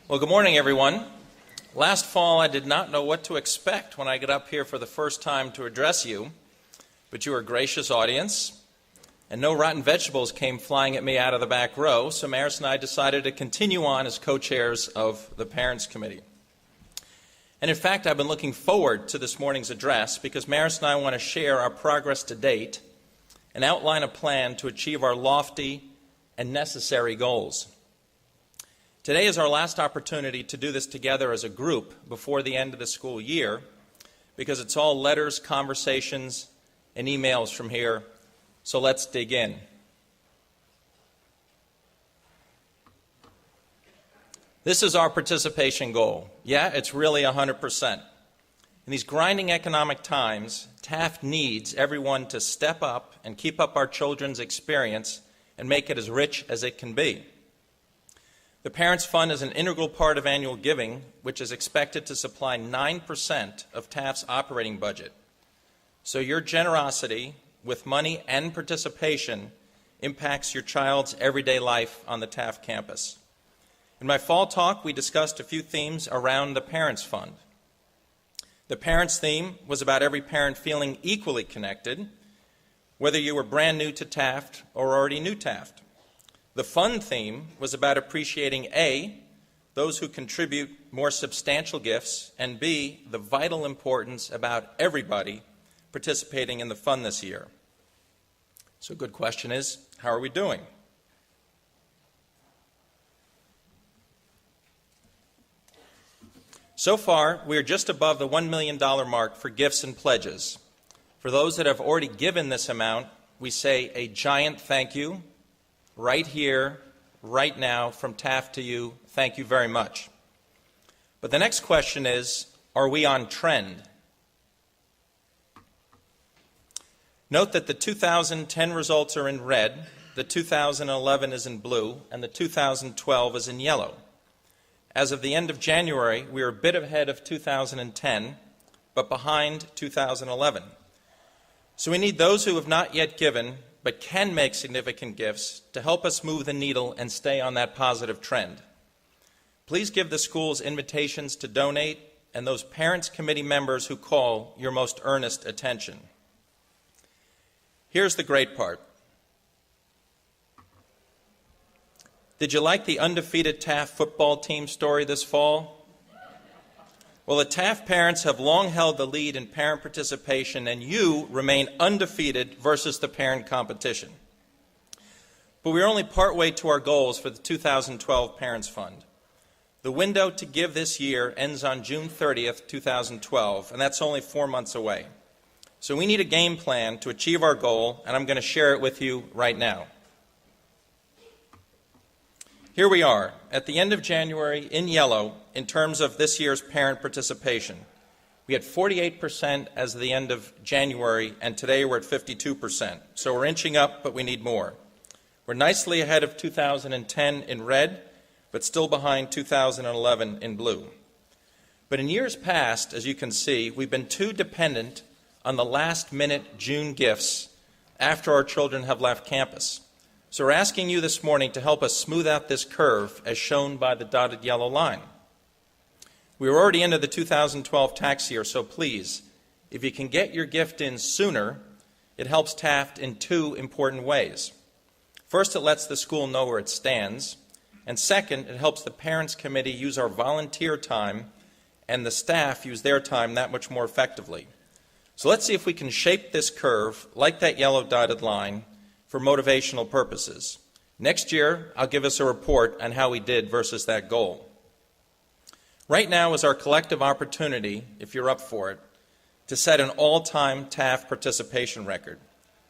Well, good morning, everyone. Last fall, I did not know what to expect when I got up here for the first time to address you, but you were a gracious audience, and no rotten vegetables came flying at me out of the back row, so Maris and I decided to continue on as co-chairs of the Parents Committee. And in fact, I've been looking forward to this morning's address because Maris and I want to share our progress to date and outline a plan to achieve our lofty and necessary goals. Today is our last opportunity to do this together as a group before the end of the school year because it's all letters, conversations, and emails from here, so let's dig in. This is our participation goal. Yeah, it's really 100%. In these grinding economic times, Taft needs everyone to step up and keep up our children's experience and make it as rich as it can be. The Parents Fund is an integral part of annual giving, which is expected to supply 9% of Taft's operating budget. So your generosity with money and participation impacts your child's everyday life on the Taft campus. In my fall talk, we discussed a few themes around the Parents Fund. The Parents theme was about every parent feeling equally connected, whether you were brand new to Taft or already knew Taft. The Fund theme was about appreciating A, those who contribute more substantial gifts, and B, the vital importance about everybody participating in the fund this year. So a good question is, how are we doing? So far, we are just above the $1 million mark for gifts and pledges. For those that have already given this amount, we say a giant thank you. Right here, right now, from Taft to you, thank you very much. But the next question is, are we on trend? Note that the 2010 results are in red, the 2011 is in blue, and the 2012 is in yellow. As of the end of January, we are a bit ahead of 2010, but behind 2011. So we need those who have not yet given but can make significant gifts to help us move the needle and stay on that positive trend. Please give the schools invitations to donate and those Parents Committee members who call your most earnest attention. Here's the great part. Did you like the undefeated Taft football team story this fall? Well, the Taft parents have long held the lead in parent participation, and you remain undefeated versus the parent competition. But we're only partway to our goals for the 2012 Parents Fund. The window to give this year ends on June 30th, 2012, and that's only 4 months away. So we need a game plan to achieve our goal, and I'm going to share it with you right now. Here we are, at the end of January, in yellow, in terms of this year's parent participation. We had 48% as of the end of January, and today we're at 52%. So we're inching up, but we need more. We're nicely ahead of 2010 in red, but still behind 2011 in blue. But in years past, as you can see, we've been too dependent on the last-minute June gifts after our children have left campus. So we're asking you this morning to help us smooth out this curve as shown by the dotted yellow line. We are already into the 2012 tax year, so please, if you can get your gift in sooner, it helps Taft in two important ways. First, it lets the school know where it stands, and second, it helps the Parents Committee use our volunteer time and the staff use their time that much more effectively. So let's see if we can shape this curve like that yellow dotted line for motivational purposes. Next year, I'll give us a report on how we did versus that goal. Right now is our collective opportunity, if you're up for it, to set an all-time Taft participation record.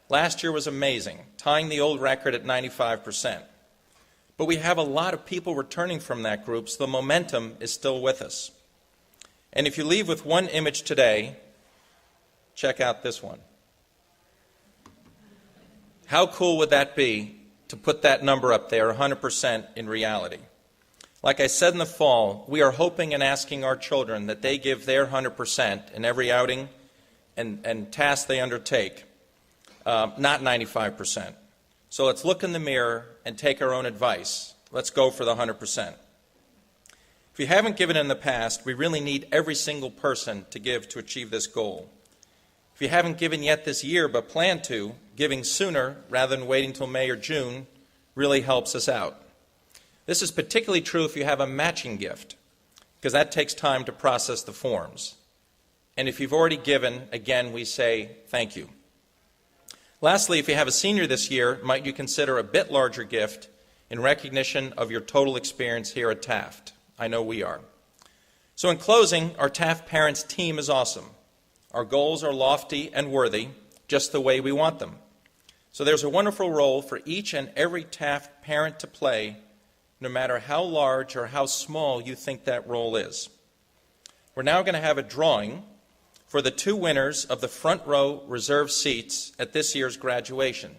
Last year was amazing, tying the old record at 95%. But we have a lot of people returning from that group, so the momentum is still with us. And if you leave with one image today, check out this one. How cool would that be to put that number up there, 100% in reality? Like I said in the fall, we are hoping and asking our children that they give their 100% in every outing and task they undertake, not 95%. So let's look in the mirror and take our own advice. Let's go for the 100%. If you haven't given in the past, we really need every single person to give to achieve this goal. If you haven't given yet this year but plan to, giving sooner rather than waiting until May or June really helps us out. This is particularly true if you have a matching gift, because that takes time to process the forms. And if you've already given, again, we say thank you. Lastly, if you have a senior this year, might you consider a bit larger gift in recognition of your total experience here at Taft? I know we are. So in closing, our Taft Parents team is awesome. Our goals are lofty and worthy, just the way we want them. So there's a wonderful role for each and every Taft parent to play, no matter how large or how small you think that role is. We're now going to have a drawing for the 2 winners of the front row reserved seats at this year's graduation.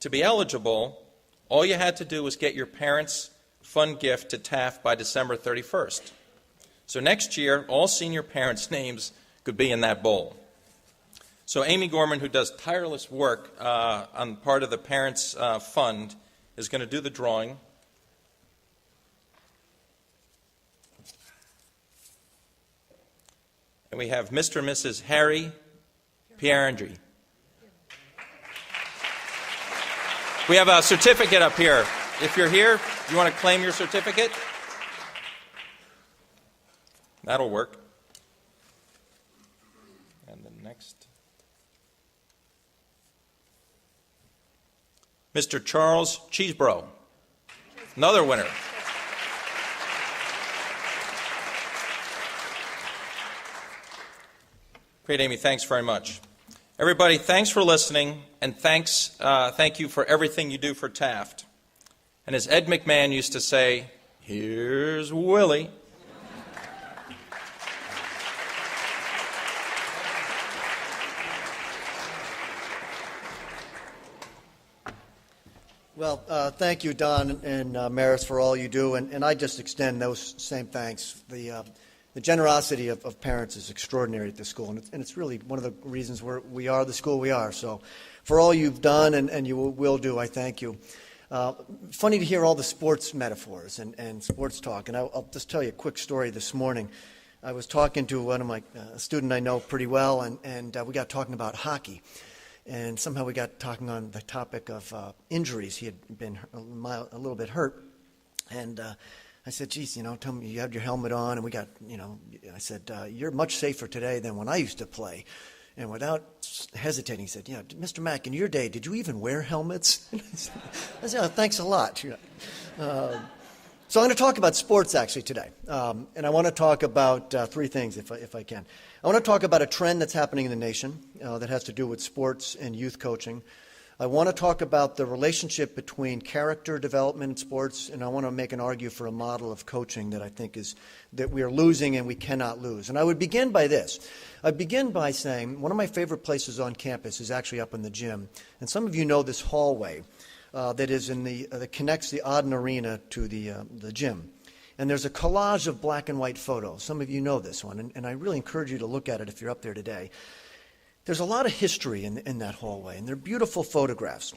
To be eligible, all you had to do was get your parents' fun gift to Taft by December 31st. So next year, all senior parents' names could be in that bowl. So Amy Gorman, who does tireless work on part of the Parents Fund, is going to do the drawing. And we have Mr. and Mrs. Harry Pierandri. We have a certificate up here. If you're here, you want to claim your certificate? That'll work. And the next. Mr. Charles Cheesebro, another winner. Great, Amy. Thanks very much. Everybody, thanks for listening, and thank you for everything you do for Taft. And as Ed McMahon used to say, here's Willie. Well, thank you, Don and Maris, for all you do, and I just extend those same thanks. The generosity of parents is extraordinary at this school, and it's really one of the reasons we are the school we are. So for all you've done and you will do, I thank you. Funny to hear all the sports metaphors and sports talk, and I'll just tell you a quick story this morning. I was talking to one of my student I know pretty well, and we got talking about hockey. And somehow we got talking on the topic of injuries. He had been a little bit hurt. And I said, geez, tell me, you had your helmet on, and we got, I said, you're much safer today than when I used to play. And without hesitating, he said, Mr. Mack, in your day, did you even wear helmets? I said, oh, thanks a lot. So I'm going to talk about sports, actually, today. And I want to talk about 3 things, if I can. I want to talk about a trend that's happening in the nation that has to do with sports and youth coaching. I want to talk about the relationship between character development in sports, and I want to make an argue for a model of coaching that I think is that we are losing and we cannot lose. And I would begin by this. I'd begin by saying one of my favorite places on campus is actually up in the gym. And some of you know this hallway that is that connects the Auden Arena to the gym. And there's a collage of black and white photos. Some of you know this one, and I really encourage you to look at it if you're up there today. There's a lot of history in that hallway, and they're beautiful photographs.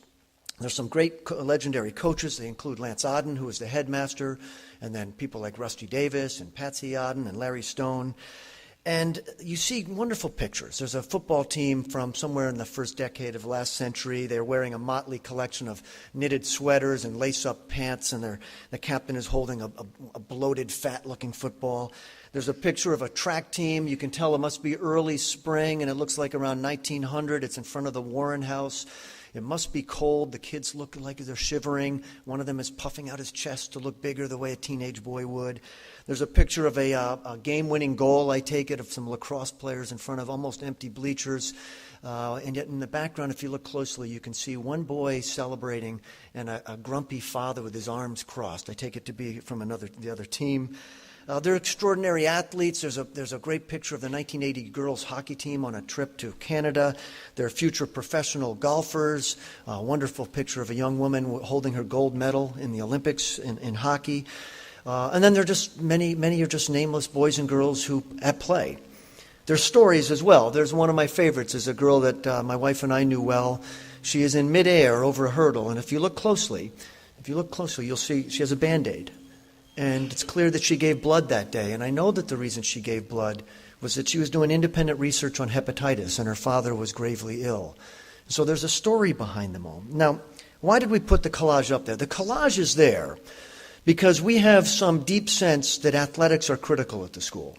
There's some great legendary coaches. They include Lance Auden, who was the headmaster, and then people like Rusty Davis and Patsy Auden and Larry Stone. And you see wonderful pictures. There's a football team from somewhere in the first decade of last century. They're wearing a motley collection of knitted sweaters and lace-up pants, and the captain is holding a bloated, fat-looking football. There's a picture of a track team. You can tell it must be early spring, and it looks like around 1900. It's in front of the Warren House. It must be cold. The kids look like they're shivering. One of them is puffing out his chest to look bigger the way a teenage boy would. There's a picture of a game-winning goal, I take it, of some lacrosse players in front of almost empty bleachers. And yet in the background, if you look closely, you can see one boy celebrating and a grumpy father with his arms crossed. I take it to be from the other team. They're extraordinary athletes. There's a great picture of the 1980 girls hockey team on a trip to Canada. They're future professional golfers. A wonderful picture of a young woman holding her gold medal in the Olympics in hockey. And then there are just many are just nameless boys and girls who at play. There's stories as well. There's one of my favorites is a girl that my wife and I knew well. She is in midair over a hurdle, and if you look closely, you'll see she has a Band-Aid. and it's clear that she gave blood that day. And I know that the reason she gave blood was that she was doing independent research on hepatitis, and her father was gravely ill. So there's a story behind them all. Now, why did we put the collage up there? The collage is there because we have some deep sense that athletics are critical at the school.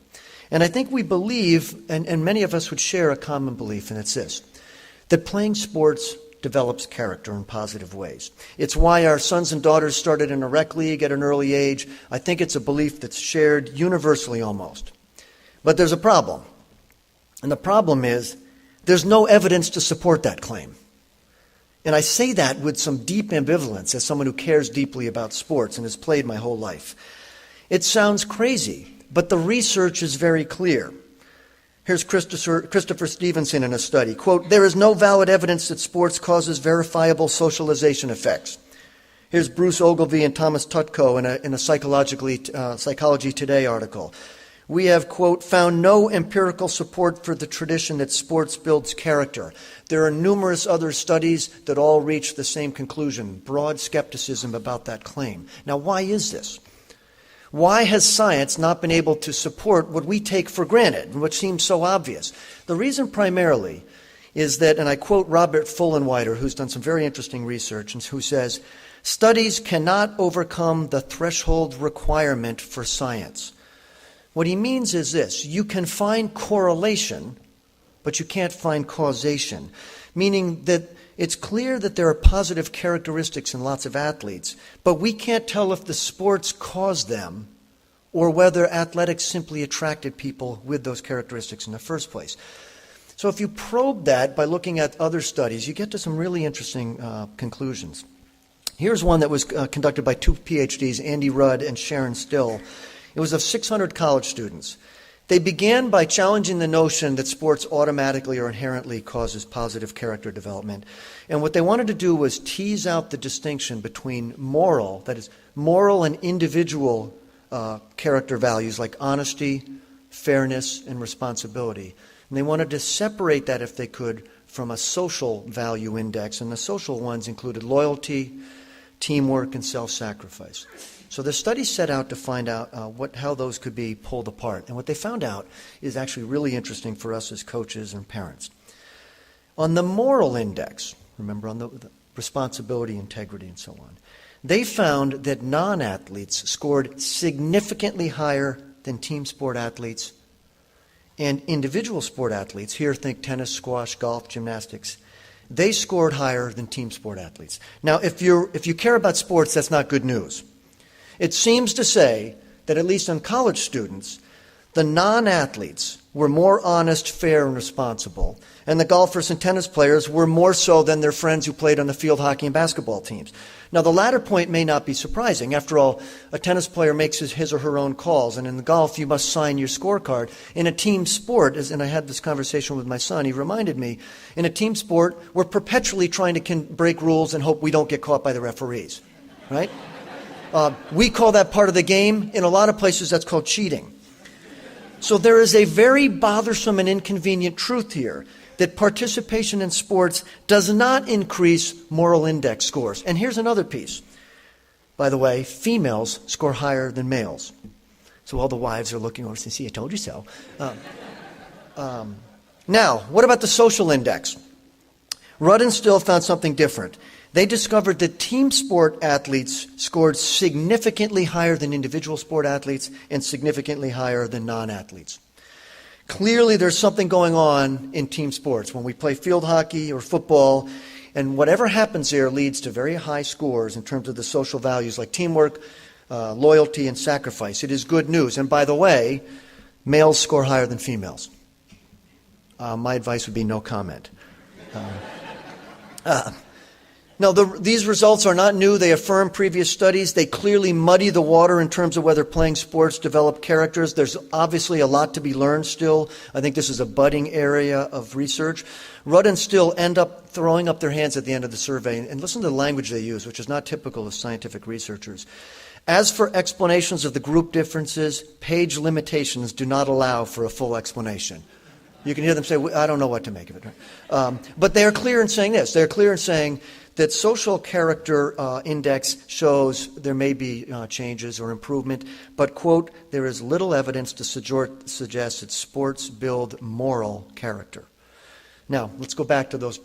And I think we believe, and many of us would share a common belief, and it's this, that playing sports develops character in positive ways. It's why our sons and daughters started in a rec league at an early age. I think it's a belief that's shared universally almost. But there's a problem. And the problem is there's no evidence to support that claim. And I say that with some deep ambivalence as someone who cares deeply about sports and has played my whole life. It sounds crazy, but the research is very clear. Here's Christopher Stevenson in a study. Quote, "There is no valid evidence that sports causes verifiable socialization effects." Here's Bruce Ogilvie and Thomas Tutko in a Psychology Today article. "We have," quote, "found no empirical support for the tradition that sports builds character." There are numerous other studies that all reach the same conclusion, broad skepticism about that claim. Now, why is this? Why has science not been able to support what we take for granted, and what seems so obvious? The reason primarily is that, and I quote Robert Fullenwider, who's done some very interesting research, and who says, "Studies cannot overcome the threshold requirement for science." What he means is this: you can find correlation, but you can't find causation, meaning that it's clear that there are positive characteristics in lots of athletes, but we can't tell if the sports caused them or whether athletics simply attracted people with those characteristics in the first place. So if you probe that by looking at other studies, you get to some really interesting conclusions. Here's one that was conducted by two PhDs, Andy Rudd and Sharon Still. It was of 600 college students. They began by challenging the notion that sports automatically or inherently causes positive character development. And what they wanted to do was tease out the distinction between moral, that is, moral and individual character values like honesty, fairness, and responsibility. And they wanted to separate that, if they could, from a social value index. And the social ones included loyalty, teamwork, and self-sacrifice. So the study set out to find out how those could be pulled apart. And what they found out is actually really interesting for us as coaches and parents. On the moral index, remember, on the responsibility, integrity, and so on, they found that non-athletes scored significantly higher than team sport athletes, and individual sport athletes, here think tennis, squash, golf, gymnastics, they scored higher than team sport athletes. Now, if you care about sports, that's not good news. It seems to say that, at least on college students, the non-athletes were more honest, fair, and responsible, and the golfers and tennis players were more so than their friends who played on the field hockey and basketball teams. Now, the latter point may not be surprising. After all, a tennis player makes his or her own calls, and in the golf, you must sign your scorecard. In a team sport, and I had this conversation with my son, he reminded me, in a team sport, we're perpetually trying to break rules and hope we don't get caught by the referees, right? We call that part of the game. In a lot of places, that's called cheating. So there is a very bothersome and inconvenient truth here, that participation in sports does not increase moral index scores. And here's another piece. By the way, females score higher than males. So all the wives are looking over and saying, "See, I told you so." Now, what about the social index? Rudd and Still found something different. They discovered that team sport athletes scored significantly higher than individual sport athletes and significantly higher than non-athletes. Clearly, there's something going on in team sports. When we play field hockey or football, and whatever happens there leads to very high scores in terms of the social values like teamwork, loyalty, and sacrifice. It is good news. And by the way, males score higher than females. My advice would be no comment. Now, these results are not new. They affirm previous studies. They clearly muddy the water in terms of whether playing sports develop characters. There's obviously a lot to be learned still. I think this is a budding area of research. Rudd and Still end up throwing up their hands at the end of the survey. And listen to the language they use, which is not typical of scientific researchers. As for explanations of the group differences, page limitations do not allow for a full explanation. You can hear them say, "I don't know what to make of it." But they are clear in saying this. They are clear in saying that social character index shows there may be changes or improvement, but, quote, there is little evidence to suggest that sports build moral character. Now, let's go back to those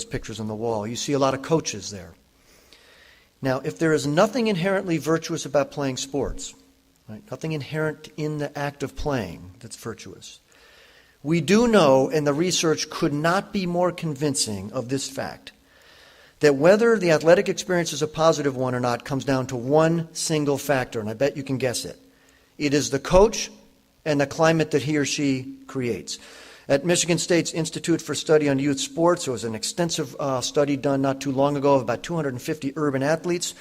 pictures on the wall. You see a lot of coaches there. Now, if there is nothing inherently virtuous about playing sports, right, nothing inherent in the act of playing that's virtuous, we do know, and the research could not be more convincing of this fact, that whether the athletic experience is a positive one or not comes down to one single factor, and I bet you can guess it. It is the coach and the climate that he or she creates. At Michigan State's Institute for Study on Youth Sports, there was an extensive study done not too long ago of about 250 urban athletes.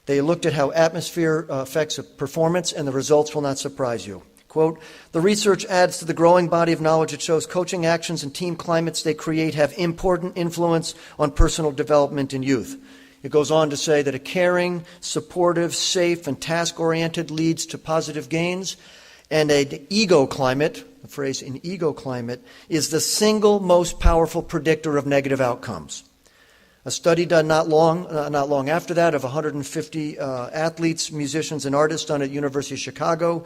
They looked at how atmosphere affects performance, and the results will not surprise you. Quote, the research adds to the growing body of knowledge it shows coaching actions and team climates they create have important influence on personal development in youth. It goes on to say that a caring, supportive, safe, and task-oriented leads to positive gains, and an ego climate, the phrase an ego climate, is the single most powerful predictor of negative outcomes. A study done not long after that of 150 athletes, musicians, and artists done at University of Chicago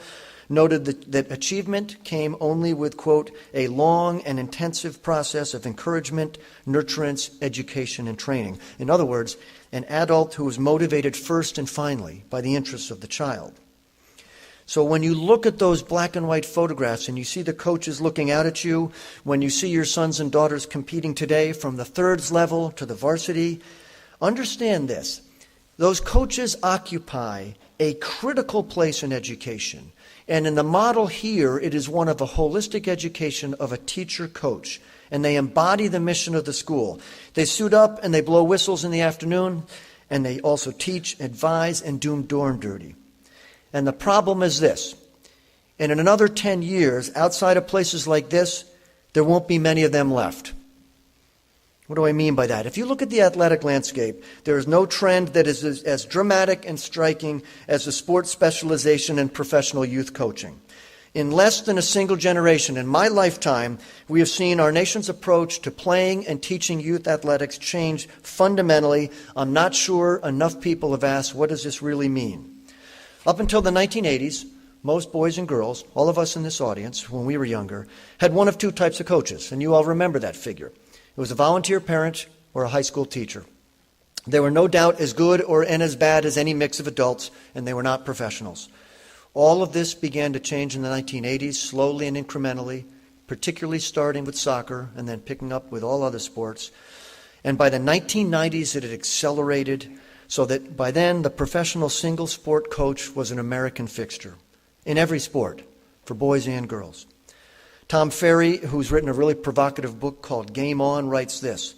noted that achievement came only with, quote, a long and intensive process of encouragement, nurturance, education, and training. In other words, an adult who was motivated first and finally by the interests of the child. So when you look at those black and white photographs and you see the coaches looking out at you, when you see your sons and daughters competing today from the thirds level to the varsity, understand this. Those coaches occupy a critical place in education. And in the model here, it is one of a holistic education of a teacher-coach. And they embody the mission of the school. They suit up and they blow whistles in the afternoon, and they also teach, advise, and do dorm duty. And the problem is this. And in another 10 years, outside of places like this, there won't be many of them left. What do I mean by that? If you look at the athletic landscape, there is no trend that is as dramatic and striking as the sports specialization and professional youth coaching. In less than a single generation, in my lifetime, we have seen our nation's approach to playing and teaching youth athletics change fundamentally. I'm not sure enough people have asked, what does this really mean? Up until the 1980s, most boys and girls, all of us in this audience, when we were younger, had one of two types of coaches, and you all remember that figure. It was a volunteer parent or a high school teacher. They were no doubt as good and as bad as any mix of adults, and they were not professionals. All of this began to change in the 1980s, slowly and incrementally, particularly starting with soccer and then picking up with all other sports. And by the 1990s, it had accelerated so that by then the professional single sport coach was an American fixture in every sport for boys and girls. Tom Ferry, who's written a really provocative book called Game On, writes this.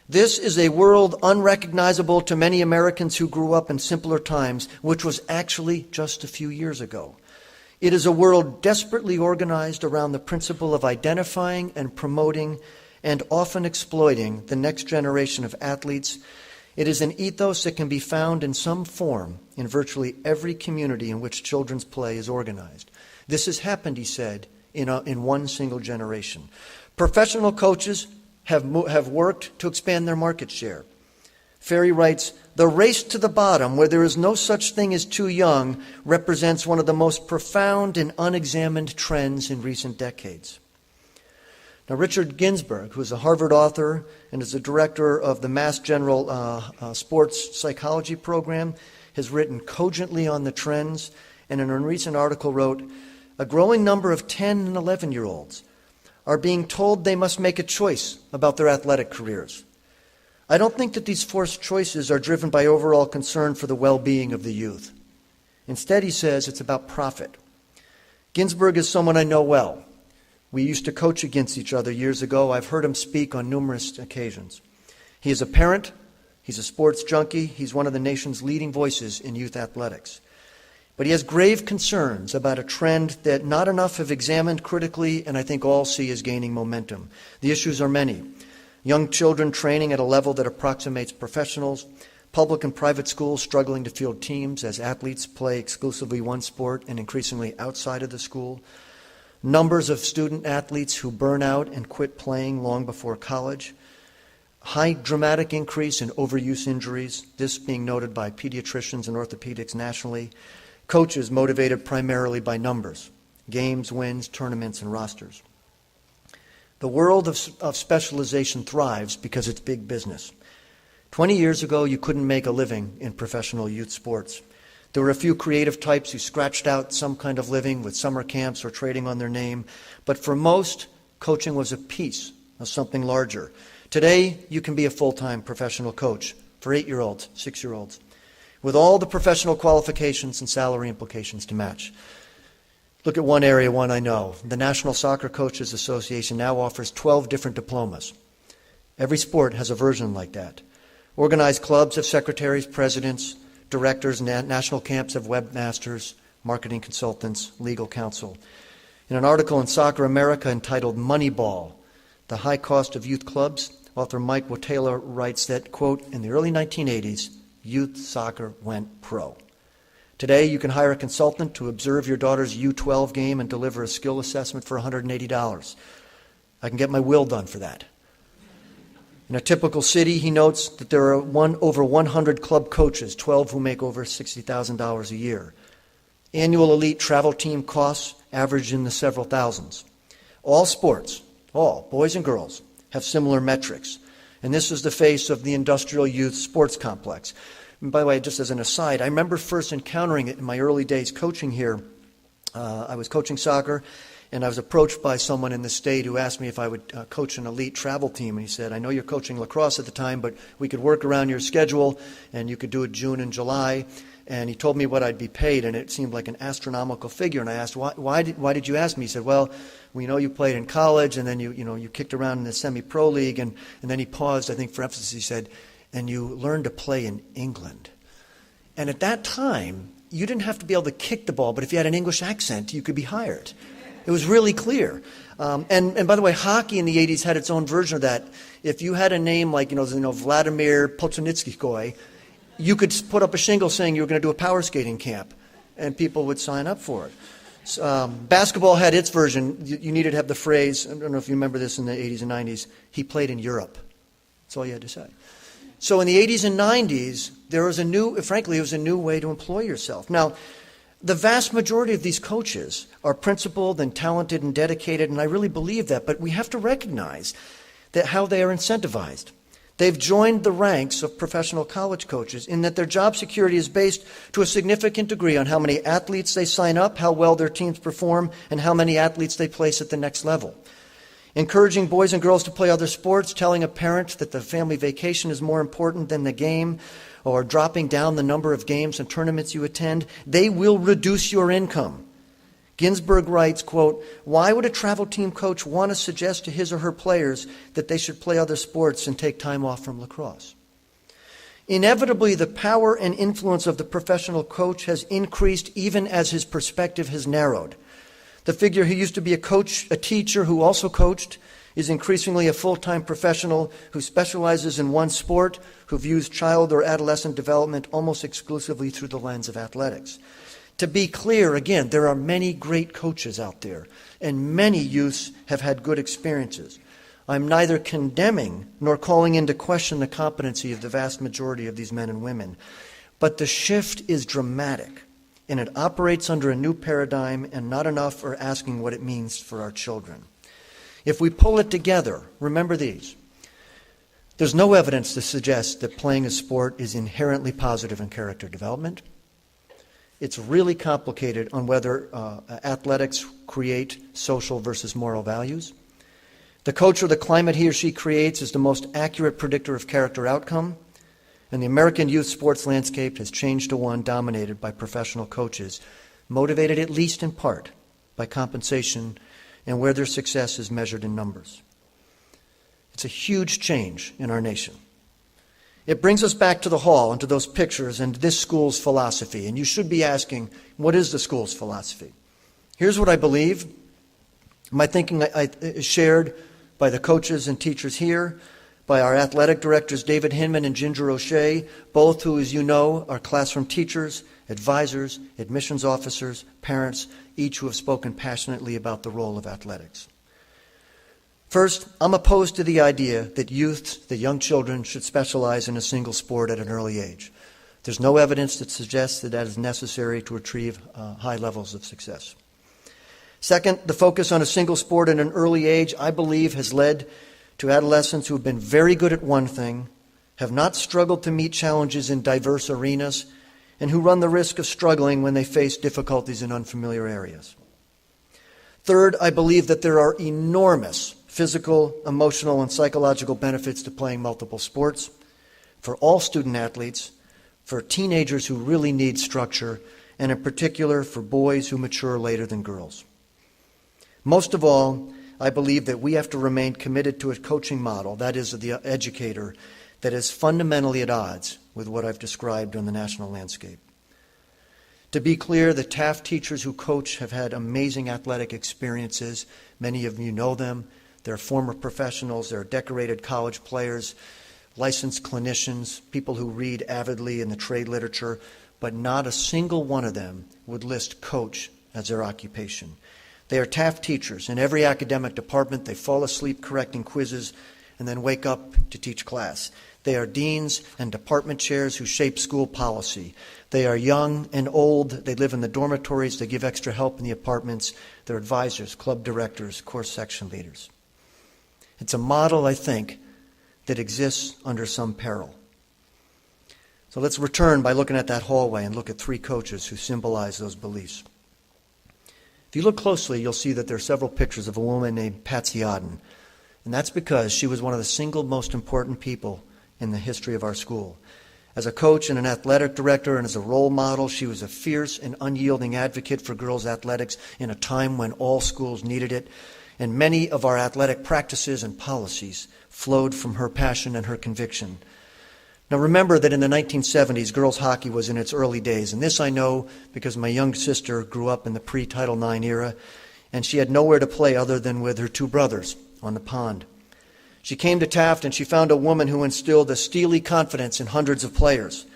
This is a world unrecognizable to many Americans who grew up in simpler times, which was actually just a few years ago. It is a world desperately organized around the principle of identifying and promoting and often exploiting the next generation of athletes. It is an ethos that can be found in some form in virtually every community in which children's play is organized. This has happened, he said, in one single generation. Professional coaches have worked to expand their market share. Ferry writes, the race to the bottom, where there is no such thing as too young, represents one of the most profound and unexamined trends in recent decades. Now, Richard Ginsburg, who is a Harvard author and is the director of the Mass General Sports Psychology Program, has written cogently on the trends, and in a recent article wrote, a growing number of 10 and 11-year-olds are being told they must make a choice about their athletic careers. I don't think that these forced choices are driven by overall concern for the well-being of the youth. Instead, he says, it's about profit. Ginsburg is someone I know well. We used to coach against each other years ago. I've heard him speak on numerous occasions. He is a parent. He's a sports junkie. He's one of the nation's leading voices in youth athletics. But he has grave concerns about a trend that not enough have examined critically, and I think all see as gaining momentum. The issues are many. Young children training at a level that approximates professionals, public and private schools struggling to field teams as athletes play exclusively one sport and increasingly outside of the school, numbers of student athletes who burn out and quit playing long before college, high dramatic increase in overuse injuries, this being noted by pediatricians and orthopedics nationally. Coaches motivated primarily by numbers, games, wins, tournaments, and rosters. The world of specialization thrives because it's big business. 20 years ago, you couldn't make a living in professional youth sports. There were a few creative types who scratched out some kind of living with summer camps or trading on their name, but for most, coaching was a piece of something larger. Today, you can be a full-time professional coach for 8-year-olds, 6-year-olds, with all the professional qualifications and salary implications to match. Look at one area, one I know. The National Soccer Coaches Association now offers 12 different diplomas. Every sport has a version like that. Organized clubs have secretaries, presidents, directors, national camps have webmasters, marketing consultants, legal counsel. In an article in Soccer America entitled Moneyball, The High Cost of Youth Clubs, author Mike Wotela writes that, quote, in the early 1980s, youth soccer went pro. Today, you can hire a consultant to observe your daughter's U12 game and deliver a skill assessment for $180. I can get my will done for that. In a typical city, he notes that there are over 100 club coaches, 12 who make over $60,000 a year. Annual elite travel team costs average in the several thousands. All sports, all, boys and girls, have similar metrics. And this is the face of the industrial youth sports complex. And by the way, just as an aside, I remember first encountering it in my early days coaching here. I was coaching soccer, and I was approached by someone in the state who asked me if I would coach an elite travel team. And he said, I know you're coaching lacrosse at the time, but we could work around your schedule, and you could do it June and July. And he told me what I'd be paid, and it seemed like an astronomical figure. And I asked, why did you ask me? He said, well, we know you played in college, and then you kicked around in the semi-pro league. And then he paused, I think for emphasis, he said, and you learned to play in England. And at that time, you didn't have to be able to kick the ball, but if you had an English accent, you could be hired. It was really clear. And by the way, hockey in the 80s had its own version of that. If you had a name like Vladimir Potonitskikoy, you could put up a shingle saying you were going to do a power skating camp, and people would sign up for it. Basketball had its version. You needed to have the phrase, I don't know if you remember this in the 80s and 90s, he played in Europe. That's all you had to say. So in the 80s and 90s, there was it was a new way to employ yourself. Now, the vast majority of these coaches are principled and talented and dedicated, and I really believe that, but we have to recognize that how they are incentivized. They've joined the ranks of professional college coaches in that their job security is based to a significant degree on how many athletes they sign up, how well their teams perform, and how many athletes they place at the next level. Encouraging boys and girls to play other sports, telling a parent that the family vacation is more important than the game, or dropping down the number of games and tournaments you attend, they will reduce your income. Ginsburg writes, quote, why would a travel team coach want to suggest to his or her players that they should play other sports and take time off from lacrosse? Inevitably, the power and influence of the professional coach has increased even as his perspective has narrowed. The figure who used to be a teacher who also coached, is increasingly a full-time professional who specializes in one sport, who views child or adolescent development almost exclusively through the lens of athletics. To be clear, again, there are many great coaches out there, and many youths have had good experiences. I'm neither condemning nor calling into question the competency of the vast majority of these men and women, but the shift is dramatic, and it operates under a new paradigm, and not enough are asking what it means for our children. If we pull it together, remember these. There's no evidence to suggest that playing a sport is inherently positive in character development. It's really complicated on whether athletics create social versus moral values. The coach or the climate he or she creates is the most accurate predictor of character outcome. And the American youth sports landscape has changed to one dominated by professional coaches, motivated at least in part by compensation and where their success is measured in numbers. It's a huge change in our nation. It brings us back to the hall and to those pictures and this school's philosophy. And you should be asking, what is the school's philosophy? Here's what I believe. My thinking is shared by the coaches and teachers here, by our athletic directors, David Hinman and Ginger O'Shea, both who, as you know, are classroom teachers, advisors, admissions officers, parents, each who have spoken passionately about the role of athletics. First, I'm opposed to the idea that young children should specialize in a single sport at an early age. There's no evidence that suggests that that is necessary to achieve high levels of success. Second, the focus on a single sport at an early age, I believe, has led to adolescents who have been very good at one thing, have not struggled to meet challenges in diverse arenas, and who run the risk of struggling when they face difficulties in unfamiliar areas. Third, I believe that there are enormous physical, emotional, and psychological benefits to playing multiple sports for all student athletes, for teenagers who really need structure, and in particular for boys who mature later than girls. Most of all, I believe that we have to remain committed to a coaching model, that is, the educator, that is fundamentally at odds with what I've described on the national landscape. To be clear, the Taft teachers who coach have had amazing athletic experiences. Many of you know them. They're former professionals, they're decorated college players, licensed clinicians, people who read avidly in the trade literature, but not a single one of them would list coach as their occupation. They are Taft teachers. In every academic department, they fall asleep correcting quizzes and then wake up to teach class. They are deans and department chairs who shape school policy. They are young and old. They live in the dormitories. They give extra help in the apartments. They're advisors, club directors, course section leaders. It's a model, I think, that exists under some peril. So let's return by looking at that hallway and look at three coaches who symbolize those beliefs. If you look closely, you'll see that there are several pictures of a woman named Patsy Auden, and that's because she was one of the single most important people in the history of our school. As a coach and an athletic director and as a role model, she was a fierce and unyielding advocate for girls' athletics in a time when all schools needed it, and many of our athletic practices and policies flowed from her passion and her conviction. Now remember that in the 1970s, girls hockey was in its early days, and this I know because my young sister grew up in the pre-Title IX era, and she had nowhere to play other than with her two brothers on the pond. She came to Taft and she found a woman who instilled a steely confidence in hundreds of players.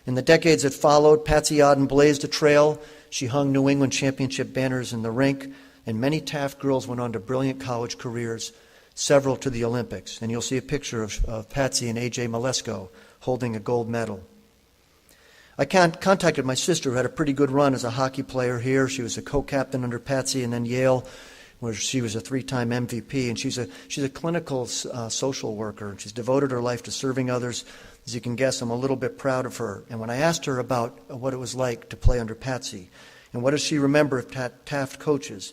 In the decades that followed, Patsy Auden blazed a trail. She hung New England championship banners in the rink, and many Taft girls went on to brilliant college careers, several to the Olympics. And you'll see a picture of Patsy and A.J. Malesko holding a gold medal. I contacted my sister, who had a pretty good run as a hockey player here. She was a co-captain under Patsy, and then Yale, where she was a three-time MVP. And she's a clinical social worker, and she's devoted her life to serving others. As you can guess, I'm a little bit proud of her. And when I asked her about what it was like to play under Patsy, and what does she remember of Taft coaches,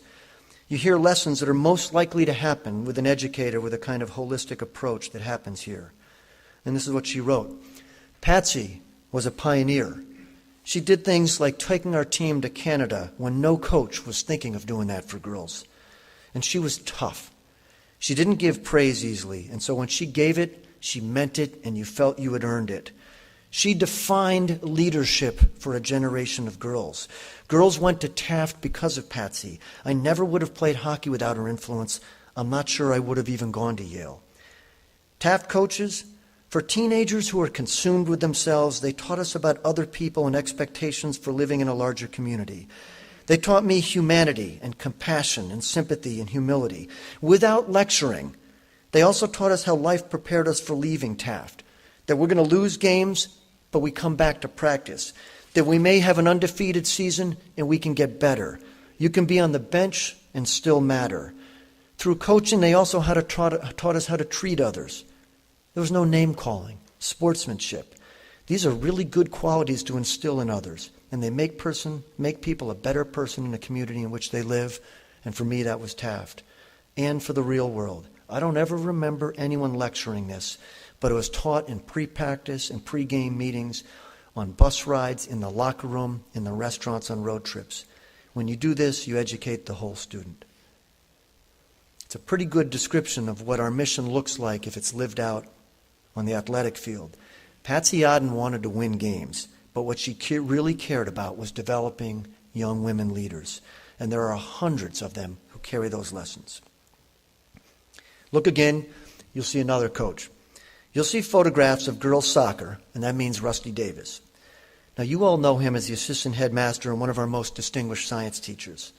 you hear lessons that are most likely to happen with an educator with a kind of holistic approach that happens here. And this is what she wrote. Patsy was a pioneer. She did things like taking our team to Canada when no coach was thinking of doing that for girls. And she was tough. She didn't give praise easily, and so when she gave it, she meant it, and you felt you had earned it. She defined leadership for a generation of girls. Girls went to Taft because of Patsy. I never would have played hockey without her influence. I'm not sure I would have even gone to Yale. Taft coaches, for teenagers who are consumed with themselves, they taught us about other people and expectations for living in a larger community. They taught me humanity and compassion and sympathy and humility. Without lecturing, they also taught us how life prepared us for leaving Taft. That we're going to lose games, but we come back to practice. That we may have an undefeated season and we can get better. You can be on the bench and still matter. Through coaching, they also taught us how to treat others. There was no name-calling, sportsmanship. These are really good qualities to instill in others, and they make people a better person in the community in which they live, and for me that was Taft. And for the real world. I don't ever remember anyone lecturing this, but it was taught in pre-practice and pre-game meetings, on bus rides, in the locker room, in the restaurants, on road trips. When you do this, you educate the whole student. It's a pretty good description of what our mission looks like if it's lived out on the athletic field. Patsy Auden wanted to win games, but what she really cared about was developing young women leaders. And there are hundreds of them who carry those lessons. Look again, you'll see another coach. You'll see photographs of girls soccer, and that means Rusty Davis. Now, you all know him as the assistant headmaster and one of our most distinguished science teachers.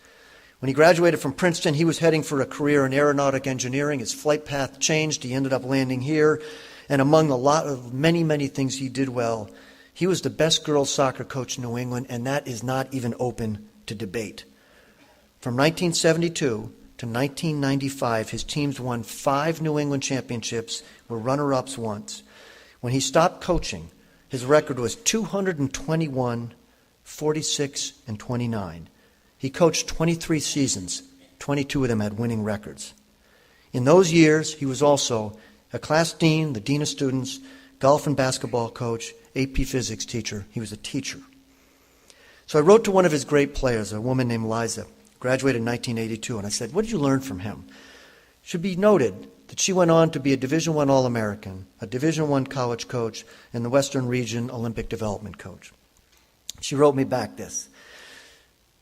When he graduated from Princeton, he was heading for a career in aeronautic engineering. His flight path changed. He ended up landing here. And among a lot of many things he did well, he was the best girls soccer coach in New England, and that is not even open to debate. From 1972 to 1995, his teams won 5 New England championships, were runner-ups once. When he stopped coaching, his record was 221, 46, and 29. He coached 23 seasons. 22 of them had winning records. In those years, he was also a class dean, the dean of students, golf and basketball coach, AP physics teacher. He was a teacher. So I wrote to one of his great players, a woman named Liza, graduated in 1982, and I said, what did you learn from him? It should be noted that she went on to be a Division I All-American, a Division I college coach, and the Western Region Olympic development coach. She wrote me back this.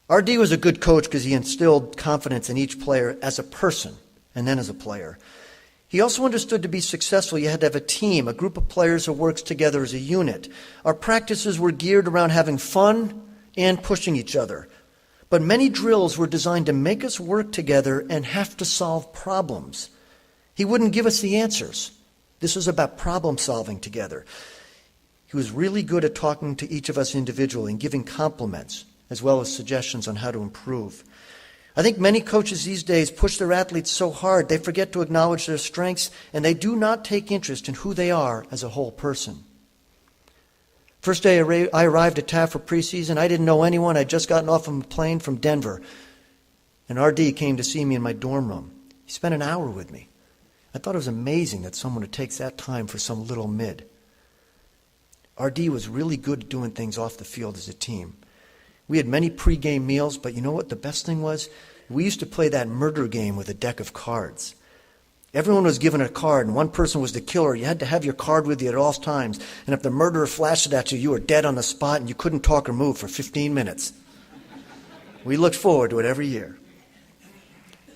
R.D. was a good coach because he instilled confidence in each player as a person and then as a player. He also understood to be successful, you had to have a team, a group of players who works together as a unit. Our practices were geared around having fun and pushing each other. But many drills were designed to make us work together and have to solve problems. He wouldn't give us the answers. This was about problem solving together. He was really good at talking to each of us individually and giving compliments, as well as suggestions on how to improve. I think many coaches these days push their athletes so hard they forget to acknowledge their strengths, and they do not take interest in who they are as a whole person. First day I arrived at Taft for preseason, I didn't know anyone. I'd just gotten off of a plane from Denver. And R.D. came to see me in my dorm room. He spent an hour with me. I thought it was amazing that someone would take that time for some little mid. R.D. was really good at doing things off the field as a team. We had many pregame meals, but you know what the best thing was? We used to play that murder game with a deck of cards. Everyone was given a card, and one person was the killer. You had to have your card with you at all times. And if the murderer flashed it at you, you were dead on the spot, and you couldn't talk or move for 15 minutes. We looked forward to it every year.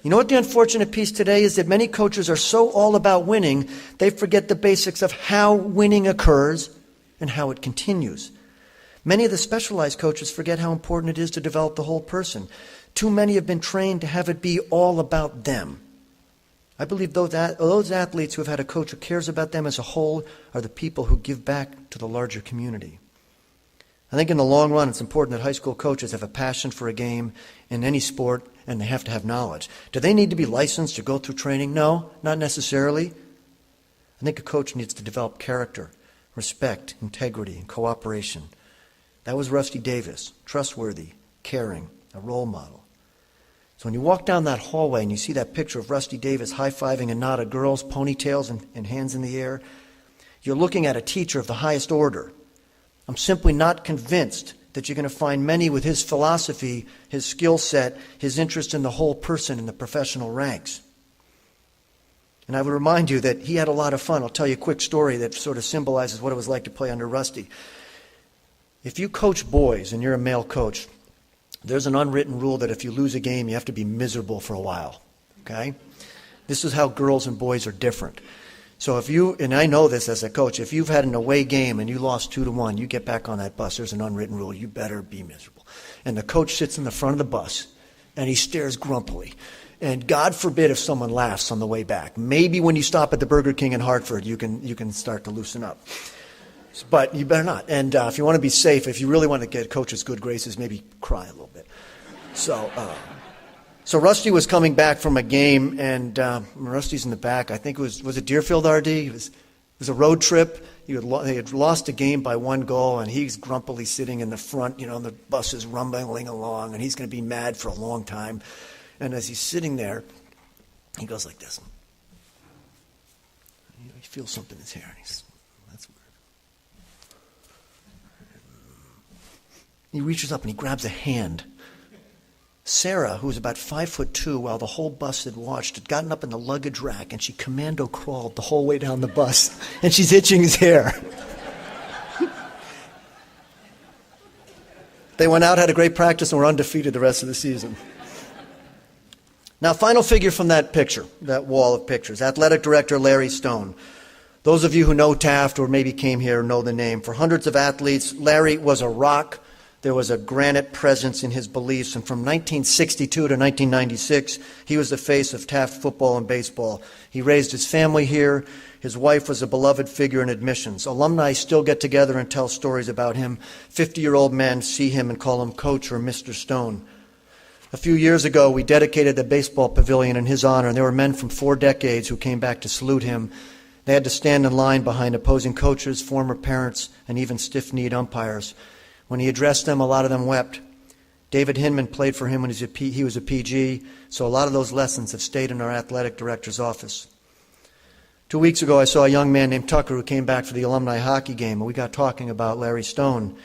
You know what the unfortunate piece today is? That many coaches are so all about winning, they forget the basics of how winning occurs and how it continues. Many of the specialized coaches forget how important it is to develop the whole person. Too many have been trained to have it be all about them. I believe those athletes who have had a coach who cares about them as a whole are the people who give back to the larger community. I think in the long run, it's important that high school coaches have a passion for a game in any sport, and they have to have knowledge. Do they need to be licensed or go through training? No, not necessarily. I think a coach needs to develop character, respect, integrity, and cooperation. That was Rusty Davis, trustworthy, caring, a role model. So when you walk down that hallway and you see that picture of Rusty Davis high-fiving a knot of girls, ponytails and hands in the air, you're looking at a teacher of the highest order. I'm simply not convinced that you're going to find many with his philosophy, his skill set, his interest in the whole person in the professional ranks. And I would remind you that he had a lot of fun. I'll tell you a quick story that sort of symbolizes what it was like to play under Rusty. If you coach boys and you're a male coach, there's an unwritten rule that if you lose a game, you have to be miserable for a while, okay? This is how girls and boys are different. So if you, and I know this as a coach, if you've had an away game and you lost 2-1, you get back on that bus, there's an unwritten rule, you better be miserable. And the coach sits in the front of the bus, and he stares grumpily. And God forbid if someone laughs on the way back. Maybe when you stop at the Burger King in Hartford, you can start to loosen up. But you better not. And if you want to be safe, if you really want to get coach's good graces, maybe cry a little bit. So Rusty was coming back from a game, and Rusty's in the back. I think was it Deerfield, R.D.? It was a road trip. They had lost a game by 1 goal, and he's grumpily sitting in the front. You know, the bus is rumbling along, and he's going to be mad for a long time. And as he's sitting there, he goes like this. He feels something in his hair, and that's weird. He reaches up and he grabs a hand. Sarah, who was about 5'2", while the whole bus had watched, had gotten up in the luggage rack, and she commando crawled the whole way down the bus, and she's itching his hair. They went out, had a great practice, and were undefeated the rest of the season. Now, final figure from that picture, that wall of pictures, athletic director Larry Stone. Those of you who know Taft or maybe came here know the name. For hundreds of athletes, Larry was a rock. There was a granite presence in his beliefs, and from 1962 to 1996, he was the face of Taft football and baseball. He raised his family here. His wife was a beloved figure in admissions. Alumni still get together and tell stories about him. 50-year-old men see him and call him Coach or Mr. Stone. A few years ago, we dedicated the baseball pavilion in his honor, and there were men from 4 decades who came back to salute him. They had to stand in line behind opposing coaches, former parents, and even stiff-kneed umpires. When he addressed them, a lot of them wept. David Hinman played for him when he was a PG, so a lot of those lessons have stayed in our athletic director's office. 2 weeks ago, I saw a young man named Tucker who came back for the alumni hockey game, and we got talking about Larry Stone.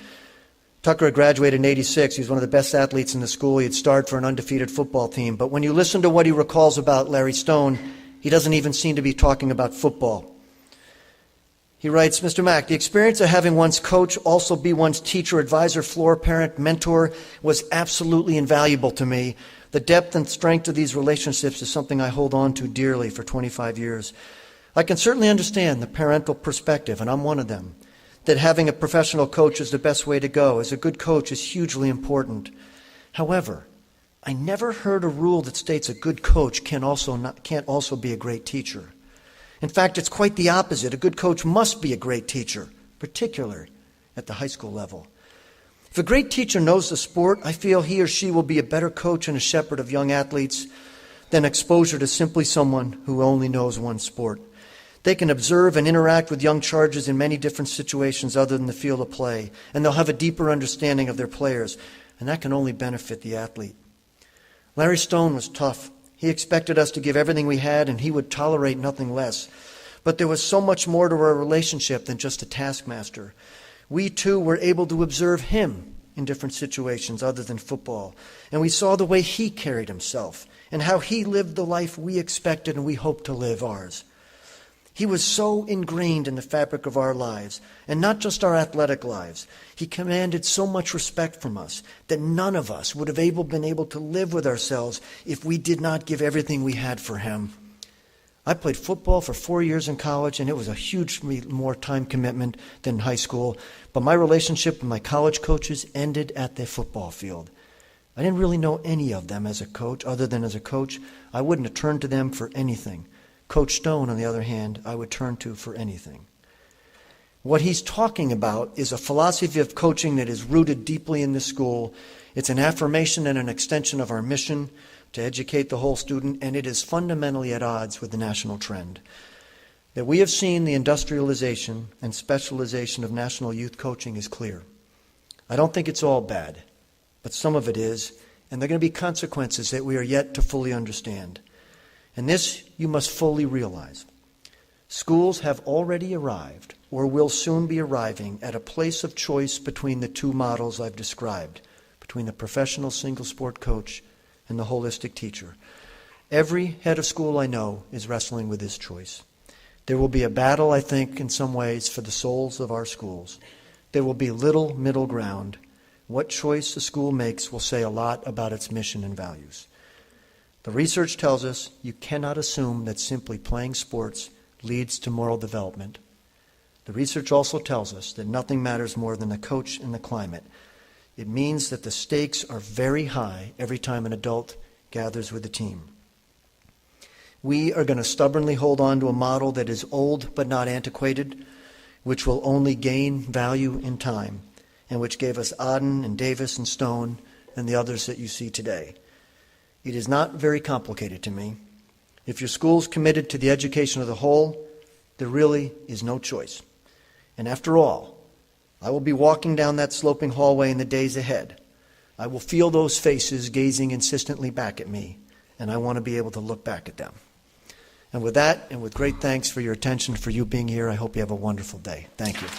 Tucker had graduated in '86. He was one of the best athletes in the school. He had starred for an undefeated football team. But when you listen to what he recalls about Larry Stone, he doesn't even seem to be talking about football. He writes, Mr. Mack, the experience of having one's coach also be one's teacher, advisor, floor parent, mentor was absolutely invaluable to me. The depth and strength of these relationships is something I hold on to dearly for 25 years. I can certainly understand the parental perspective, and I'm one of them, that having a professional coach is the best way to go, as a good coach is hugely important. However, I never heard a rule that states a good coach can't also be a great teacher. In fact, it's quite the opposite. A good coach must be a great teacher, particularly at the high school level. If a great teacher knows the sport, I feel he or she will be a better coach and a shepherd of young athletes than exposure to simply someone who only knows one sport. They can observe and interact with young charges in many different situations other than the field of play, and they'll have a deeper understanding of their players, and that can only benefit the athlete. Larry Stone was tough. He expected us to give everything we had, and he would tolerate nothing less. But there was so much more to our relationship than just a taskmaster. We, too, were able to observe him in different situations other than football. And we saw the way he carried himself and how he lived the life we expected and we hoped to live ours. He was so ingrained in the fabric of our lives, and not just our athletic lives. He commanded so much respect from us that none of us would have been able to live with ourselves if we did not give everything we had for him. I played football for 4 years in college, and it was a hugely more time commitment than high school. But my relationship with my college coaches ended at the football field. I didn't really know any of them as a coach. Other than as a coach, I wouldn't have turned to them for anything. Coach Stone, on the other hand, I would turn to for anything. What he's talking about is a philosophy of coaching that is rooted deeply in the school. It's an affirmation and an extension of our mission to educate the whole student, and it is fundamentally at odds with the national trend. That we have seen the industrialization and specialization of national youth coaching is clear. I don't think it's all bad, but some of it is, and there are going to be consequences that we are yet to fully understand. And this you must fully realize. Schools have already arrived, or will soon be arriving, at a place of choice between the two models I've described, between the professional single-sport coach and the holistic teacher. Every head of school I know is wrestling with this choice. There will be a battle, I think, in some ways, for the souls of our schools. There will be little middle ground. What choice the school makes will say a lot about its mission and values. The research tells us you cannot assume that simply playing sports leads to moral development. The research also tells us that nothing matters more than the coach and the climate. It means that the stakes are very high every time an adult gathers with a team. We are going to stubbornly hold on to a model that is old but not antiquated, which will only gain value in time, and which gave us Auden and Davis and Stone and the others that you see today. It is not very complicated to me. If your school's committed to the education of the whole, there really is no choice. And after all, I will be walking down that sloping hallway in the days ahead. I will feel those faces gazing insistently back at me, and I want to be able to look back at them. And with that, and with great thanks for your attention, for you being here, I hope you have a wonderful day. Thank you.